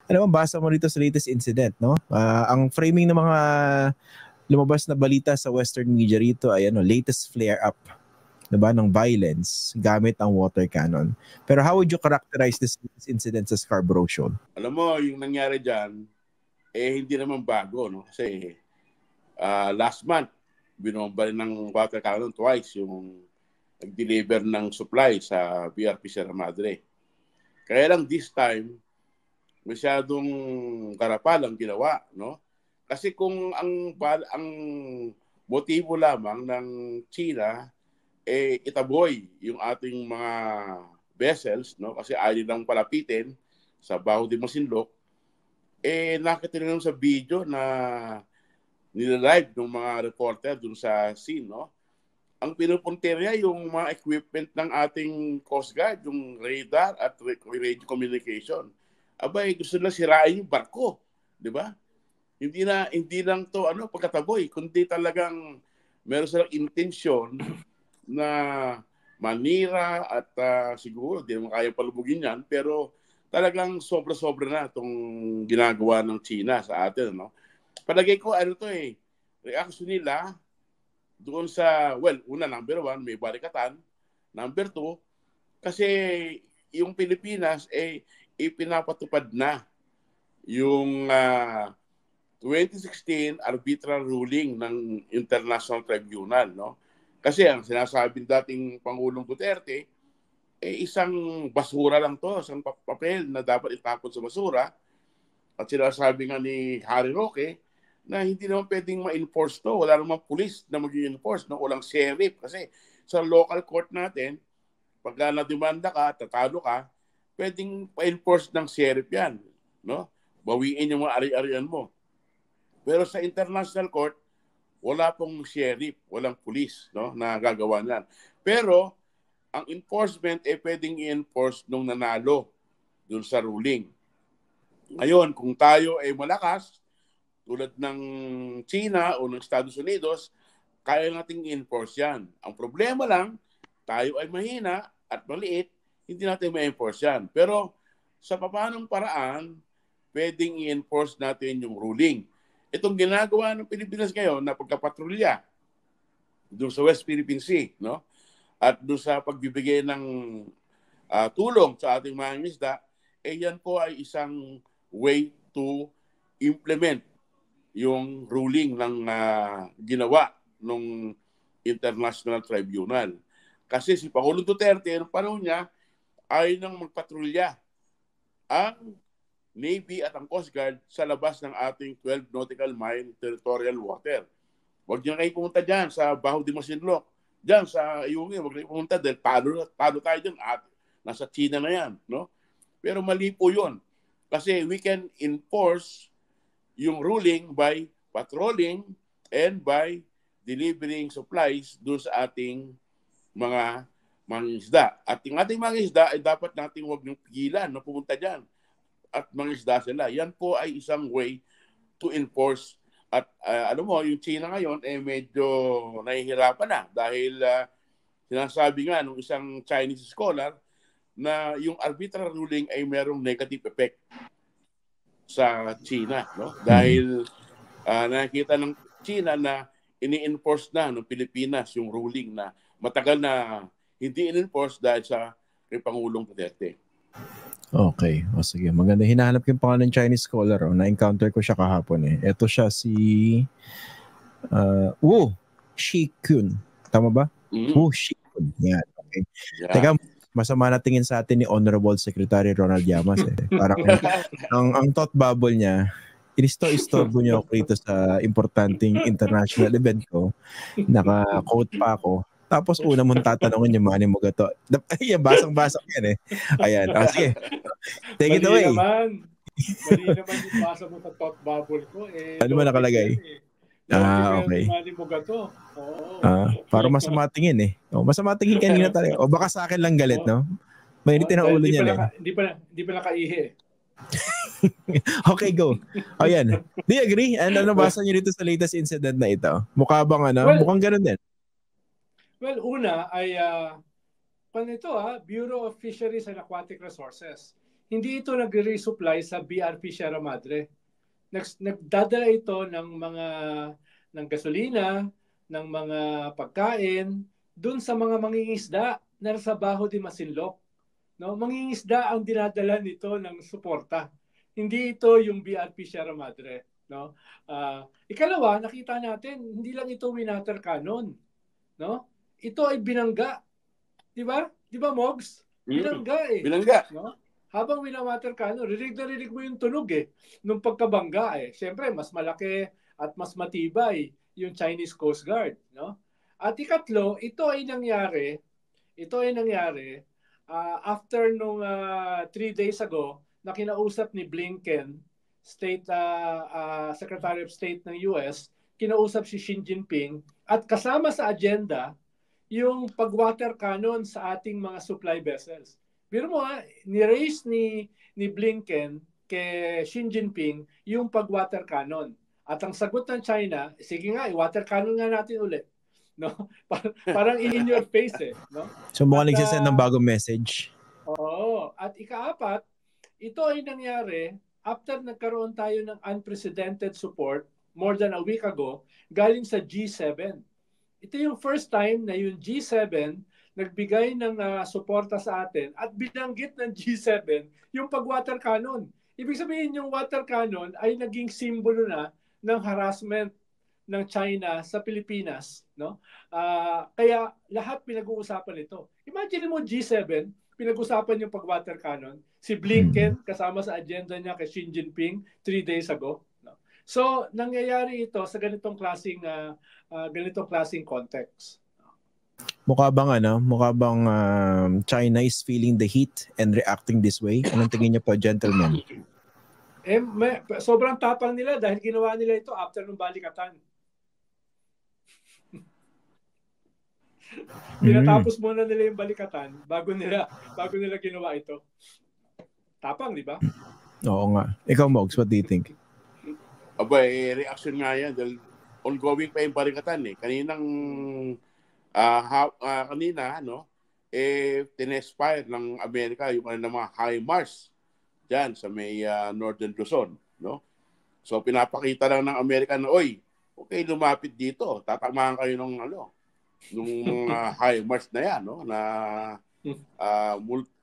Alam mo, basa mo rito sa latest incident, no? Ang framing ng mga lumabas na balita sa Western media rito ay latest flare-up, diba, ng violence gamit ang water cannon. Pero how would you characterize this incident sa Scarborough Shoal? Alam mo, yung nangyari dyan, hindi naman bago, no? Kasi last month, binomba rin ng water cannon twice yung nag-deliver ng supply sa BRP Sierra Madre. Kaya lang this time, masyadong karapal ang ginawa, no? Kasi kung ang motibo lamang ng China itaboy yung ating mga vessels, no? Kasi ayaw nilang palapitin sa Baho de Masinloc, nakita nyo sa video na nilalive ng mga reporter dun sa scene, no? Ang pinupunterya yung mga equipment ng ating Coast Guard, yung radar at radio communication. Abay, gusto nila sirain yung barko, di ba? Hindi lang to pagkataboy, kundi talagang meron silang intensyon na manira at siguro di naman kaya palubugin yan, pero talagang sobra-sobra na itong ginagawa ng China sa atin, no? Palagay ko reaction nila doon sa, una, number one, may barikatan. Number two, kasi yung Pilipinas ipinapatupad na yung 2016 arbitral ruling ng International Tribunal, no? Kasi ang sinasabi dating Pangulong Duterte, isang basura lang to, isang papel na dapat itapon sa basura. At sinasabi nga ni Harry Roque na hindi naman pwedeng ma-enforce to. Wala namang pulis na mag-enforce, no? Walang sheriff. Kasi sa local court natin, pagka na-demanda ka, tatalo ka, pwedeng ma-enforce ng sheriff yan, no? Bawiin yung mga ari-arian mo. Pero sa international court, wala pong sheriff, walang pulis, no, na gagawa niyan. Pero ang enforcement pwedeng i-enforce nung nanalo dun sa ruling. Ngayon, kung tayo ay malakas, tulad ng China o ng Estados Unidos, kaya nating i-enforce yan. Ang problema lang, tayo ay mahina at maliit, hindi natin ma-enforce yan. Pero sa papanong paraan, pwedeng i-enforce natin yung ruling. Itong ginagawa ng Pilipinas ngayon na pagkapatrolya doon sa West Philippine Sea, no? At doon sa pagbibigay ng tulong sa ating mga isda, yan po ay isang way to implement yung ruling ng ginawa ng International Tribunal. Kasi si Pangulong Duterte, noong panahon niya, ay nang magpatrolya ang Navy at ang Coast Guard sa labas ng ating 12 nautical mile territorial water. Huwag niyo kayo pumunta dyan sa Baho de Masinloc. Dyan sa Ayungin, huwag kayo pumunta dahil talo tayo dyan at nasa China na yan, no? Pero mali po yun. Kasi we can enforce yung ruling by patrolling and by delivering supplies doon sa ating mga mangingisda. At yung ating mangingisda ay dapat natin huwag niyong pigilan na pumunta dyan at mangisda sila. Yan po ay isang way to enforce. At alam mo, yung China ngayon medyo nahihirapan na dahil sinasabi nga ng isang Chinese scholar na yung arbitral ruling ay merong negative effect sa China, no? Dahil nakikita ng China na ini-enforce na ng Pilipinas yung ruling na matagal na hindi in-enforce dahil sa kay Pangulong Duterte. Okay. O sige, maganda. Hinahanap ko yung pangalan ng Chinese scholar. Na-encounter ko siya kahapon eh. Ito siya si Wu Shikun. Tama ba? Wu Shikun. Yan. Okay. Yeah. Teka, masama na tingin sa atin ni Honorable Secretary Ronald Llamas eh. Parang ang thought bubble niya, inisto-istorbo niya ako rito sa importanteng international event ko. Naka-quote pa ako. Tapos una mong tatanungin yung Manny Mogato. Ayan, basang-basang yan eh. Ayan. Sige. Take it away. Mali naman yung basa mo sa thought bubble ko. Ano ba nakalagay? Okay. Manny Mogato. Para masama tingin eh. Masama tingin kanina tayo. O baka sa akin lang galit, no? Mainitin ang ulo niyan eh. Hindi pa nakaihi. Okay, go. Ayan. Do you agree? Ano basa niyo dito sa latest incident na ito? Mukha bang mukhang ganun din. Well, una ay Bureau of Fisheries and Aquatic Resources. hindi ito nagre-resupply sa BRP Sierra Madre. Nagdadala ito ng gasolina, ng mga pagkain, dun sa mga mangingisda na nasa Bajo de Masinloc. No? Mangingisda ang dinadala nito ng suporta. Hindi ito yung BRP Sierra Madre. No? Ikalawa, nakita natin, hindi lang ito winater cannon. No? Ito ay binangga. Di ba? Di ba, Mogs? Binangga eh. Binangga. No? Habang winawater cannon, rinig mo yung tunog eh. Nung pagkabangga eh. Siyempre, mas malaki at mas matibay yung Chinese Coast Guard. No? At ikatlo, ito ay nangyari after nung 3 days ago na kinausap ni Blinken, Secretary of State ng US, kinausap si Xi Jinping at kasama sa agenda yung pag-water cannon sa ating mga supply vessels. Biro mo ni-raise ni Blinken kay Xi Jinping yung pag-water cannon. At ang sagot ng China, sige nga, i-water cannon nga natin ulit. No? Parang in your face eh. No? So mukhang nagsisend ng bagong message. Oo. At ikaapat, ito ay nangyari after nagkaroon tayo ng unprecedented support more than a week ago galing sa G7. Ito yung first time na yung G7 nagbigay ng suporta sa atin at binanggit ng G7 yung pag-water cannon. Ibig sabihin yung water cannon ay naging simbolo na ng harassment ng China sa Pilipinas. No? Kaya lahat pinag-uusapan ito. Imagine mo G7, pinag-usapan yung pag-water cannon. Si Blinken, kasama sa agenda niya kay Xi Jinping 3 days ago. No? So, nangyayari ito sa ganitong klaseng context. Mukha bang China is feeling the heat and reacting this way? Anong tingin niyo po, gentlemen? Sobrang tapang nila dahil ginawa nila ito after nung balikatan. Pinatapos muna nila yung balikatan bago nila ginawa ito. Tapang, di ba? Oo nga. Ikaw, Mogs, what do you think? Reaction nga yan dahil ongoing pa yung balikatan eh. Kanina tinespire ng Amerika yung mga HIMARS dyan sa may Northern Luzon, no? So pinapakita lang ng Amerika na, okay, lumapit dito, tatamaan kayo ng nung HIMARS na yan, no? Na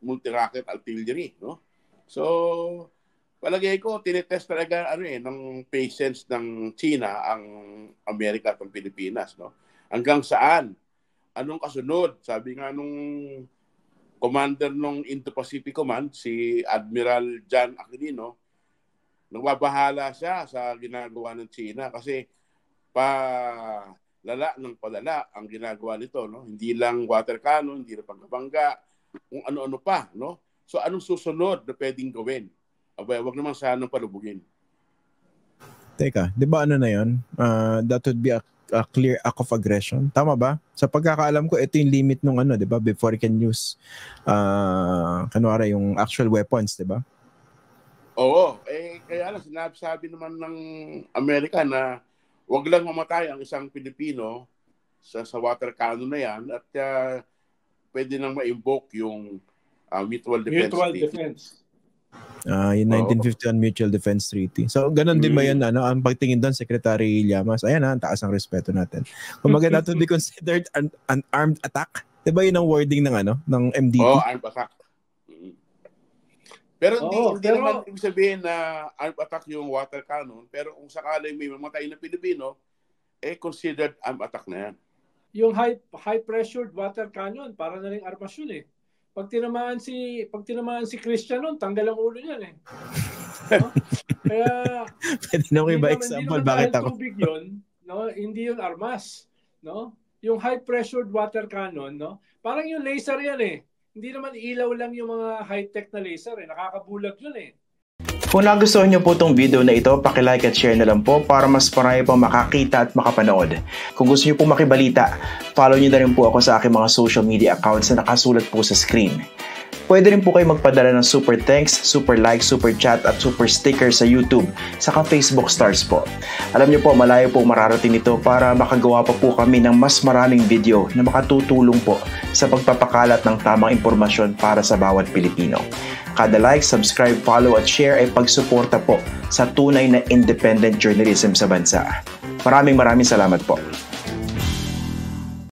multi-rocket artillery, no? So palagay ko tinetest talaga ng patience ng China ang Amerika at ang Pilipinas, no? Hanggang saan? Anong kasunod? Sabi nga nung commander ng Indo-Pacific Command, si Admiral John Aquilino, nagbabahala siya sa ginagawa ng China kasi palala ng palala ang ginagawa nito, no? Hindi lang water cannon, hindi lang pagbabangga, kung ano-ano pa, no? So anong susunod na pwedeng gawin? Wag naman sanang palubugin. Teka, di ba na yun? That would be a clear act of aggression. Tama ba? Sa pagkakaalam ko, ito yung limit nung di ba? Before you can use yung actual weapons, di ba? Oo. Kaya lang sinabi naman ng Amerika na wag lang mamatay ang isang Pilipino sa water cannon na yan at pwede nang ma-invoke yung Mutual Defense. Yung 1951 Mutual Defense Treaty. So, ganun din ba yan, ang pagtingin doon, Secretary Llamas? Ayan ang taas ang respeto natin. Kung that would be considered an armed attack? Diba yun ang wording ng MDT? Armed attack. Pero hindi naman ibig sabihin na armed attack yung water cannon, pero kung sakaling may mamatay na Pilipino, considered armed attack na yan. Yung high-pressured water cannon, para na rin armas yun eh. Pag tinamaan si Christian nun, tanggal ang ulo niyan eh. No? Kaya pwede na ko iba example bakit ako. Tubig yun, no? Hindi yun armas, no? Yung high pressured water cannon, no? Parang yung laser yan eh. Hindi naman ilaw lang yung mga high-tech na laser eh. Nakakabulag yun eh. Kung nagustuhan niyo po itong video na ito, paki-like at share na lang po para mas marami pang makakita at makapanood. Kung gusto niyo po makibalita, follow niyo na rin po ako sa aking mga social media accounts na nakasulat po sa screen. Pwede rin po kayo magpadala ng super thanks, super like, super chat at super sticker sa YouTube, saka Facebook stars po. Alam niyo po, malayo po mararating ito para makagawa pa po kami ng mas maraming video na makatutulong po sa pagpapakalat ng tamang impormasyon para sa bawat Pilipino. kada like, subscribe, follow at share ay pagsuporta po sa tunay na independent journalism sa bansa. Maraming salamat po.